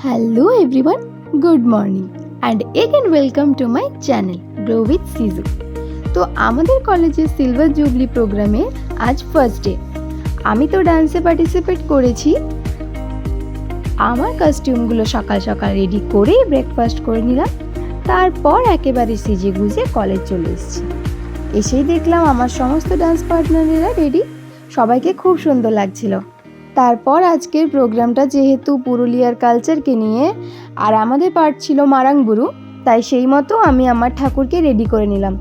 Hello everyone, good morning and again welcome to my channel Grow with Sizu. তো আমাদের কলেজের silver jubilee প্রোগ্রামে আজ ফার্স্ট ডে। আমি তো ডান্সে পার্টিসিপেট করেছি। আমার কস্টিউমগুলো সকাল সকাল রেডি করে ব্রেকফাস্ট করে নিলাম, তারপর একেবারে সেজে গুজে কলেজ চলে এসেছি। এসেই দেখলাম আমার সমস্ত ডান্স পার্টনারেরা রেডি, সবাইকে খুব সুন্দর লাগছিল। তারপর আজকের প্রোগ্রামটা যেহেতু পুরুলিয়ার কালচারকে নিয়ে আর আমাদের পার্ট ছিল মারাংবুরু, তাই সেই মতো আমি আমার ঠাকুরকে রেডি করে নিলাম।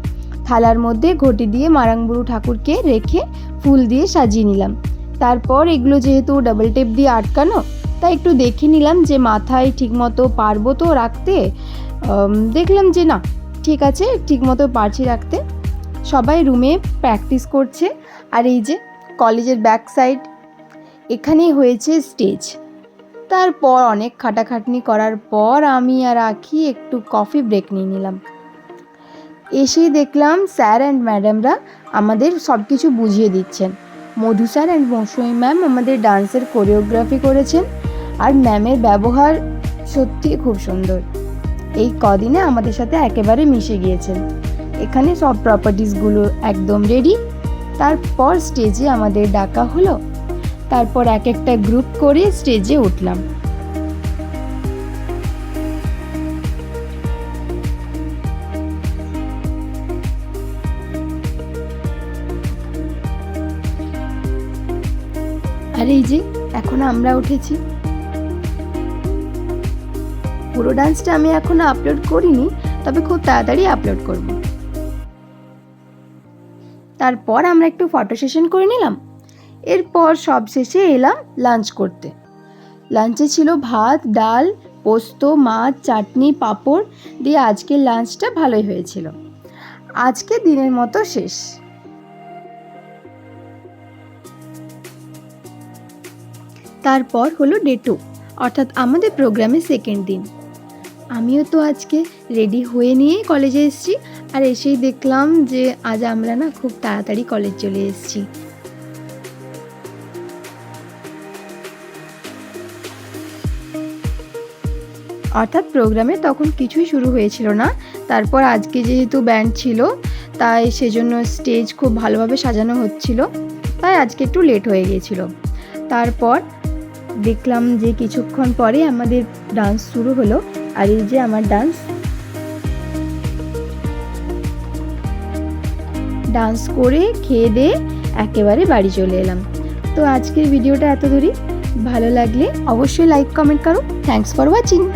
থালার মধ্যে ঘটি দিয়ে মারাংবুরু ঠাকুরকে রেখে ফুল দিয়ে সাজিয়ে নিলাম। তারপর এগুলো যেহেতু ডাবল টেপ দিয়ে আটকানো, তাই একটু দেখে নিলাম যে মাথায় ঠিকমতো পারবো তো রাখতে। দেখলাম যে না, ঠিক আছে, ঠিকমতো পারছি রাখতে। সবাই রুমে প্র্যাকটিস করছে। আর এই যে কলেজের ব্যাক সাইড, এখানেই হয়েছে স্টেজ। তারপর অনেক খাটাখাটনি করার পর আমি আর আখি একটু কফি ব্রেক নিয়ে নিলাম। এসেই দেখলাম স্যার অ্যান্ড ম্যাডামরা আমাদের সব কিছু বুঝিয়ে দিচ্ছেন। মধু স্যার অ্যান্ড মৌসুমী ম্যাম আমাদের ডান্সের কোরিওগ্রাফি করেছেন, আর ম্যামের ব্যবহার সত্যি খুব সুন্দর। এই কদিনে আমাদের সাথে একেবারে মিশে গিয়েছেন। এখানে সব প্রপার্টিসগুলো একদম রেডি। তারপর স্টেজে আমাদের ডাকা হলো। তারপর এক একটা গ্রুপ করে স্টেজে উঠলাম। আর এই যে এখন আমরা উঠেছি। পুরো ডান্সটা আমি এখনো আপলোড করিনি, তবে খুব তাড়াতাড়ি আপলোড করব। তারপর আমরা একটু ফটো সেশন করে নিলাম। এরপর সব শেষে এলাম লাঞ্চ করতে। লাঞ্চে ছিল ভাত, ডাল, পোস্ত, মাছ, চাটনি, পাঁপড় দিয়ে আজকের লাঞ্চটা ভালোই হয়েছিল। আজকে দিনের মতো শেষ। তারপর হলো ডে 2, অর্থাৎ আমাদের প্রোগ্রামের সেকেন্ড দিন। আমিও তো আজকে রেডি হয়ে নিয়েই কলেজে এসেছি। আর এসেই দেখলাম যে আজ আমরা না খুব তাড়াতাড়ি কলেজ চলে এসেছি। অর্থাৎ প্রোগ্রামে তখন কিছুই শুরু হয়েছিল না। তারপর আজকে যেহেতু ব্যান্ড ছিল, তাই সেজন্য স্টেজ খুব ভালোভাবে সাজানো হচ্ছিল, তাই আজকে একটু লেট হয়ে গিয়েছিল। তারপর দেখলাম যে কিছুক্ষণ পরে আমাদের ডান্স শুরু হলো। আর এই যে আমার ডান্স করে খেয়ে দিয়ে একেবারে বাড়ি চলে এলাম। তো আজকের ভিডিওটা এত দূরই। ভালো লাগলে অবশ্যই লাইক কমেন্ট করো। Thanks for watching.